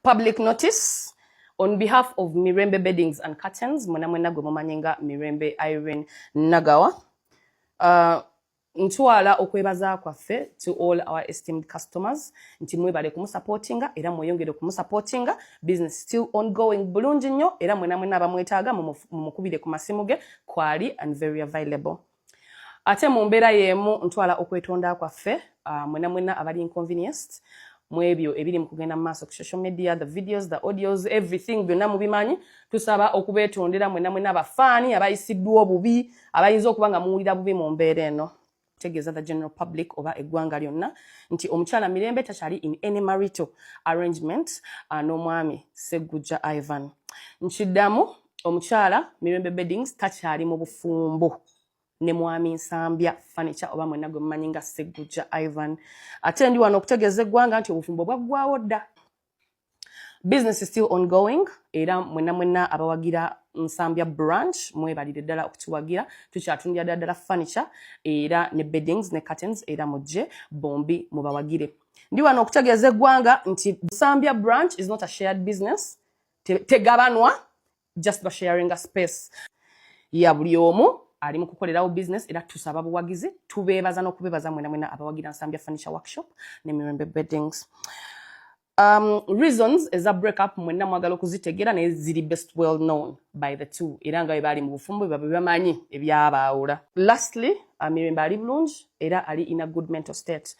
Public notice. On behalf of Mirembe Beddings and Curtains, mwena gwe mumanyenga Mirembe Irene Nagawa. Ntwala okwebaza kwaffe to all our esteemed customers. Nti mwebale kumusupportinga era mweyongere kumusupportinga. Business still ongoing bulungi nnyo era mwena abamwetaaga mumukubire ku masimu ge kwali and very available. Ate mu mbeera y'emu ntwala okwetonda kwaffe mwena abali inconvenienced. Mwebyo ebiri mu kugenda maaso ku social media, the videos, the audios, everything byonna mubimanyi. Tusaba okubetondera mwena abafaani abayisiddwa obubi abayinza okuba nga muwulira bubi mu mbeera eno. Tegeeza the general public oba eggwanga lyonna nti omukyala Mirembe takyali in any marital arrangement n'omwami Sseggujja Ivan. Nkiddamu omukyala Mirembe Beddings takyali mu bufumbo ne mwami Nsyambya furniture oba mwena gwe mumanyi nga Sseggujja Ivan. Ate ndi wano okutegeeza eggwanga nti obufumbo bwaggwawo dda. Business is still ongoing era mwena abawagira Nsyambya branch mwebalire ddala okutuwagira tukyatundira ddala furniture era ne beddings ne curtains era mujje bombi mubawagire. Ndi wano okutegeeza eggwanga nti Nsyambya branch is not a shared business. Tegabanwa, just by sharing a space. Ya buli omu ali mu kukolerawo business era tusaba buwagizi tubeebaza n'okubeebaza mwena abawagira Nsyambya furniture workshop ne Mirembe Beddings. Reasons is a breakup mwena mwagala okuzitegera ne ziri best well known by the two era nga bali mu bufumbo bamanyi ebyabaawula. Lastly, Mirembe ali bulungi era ali in a good mental state.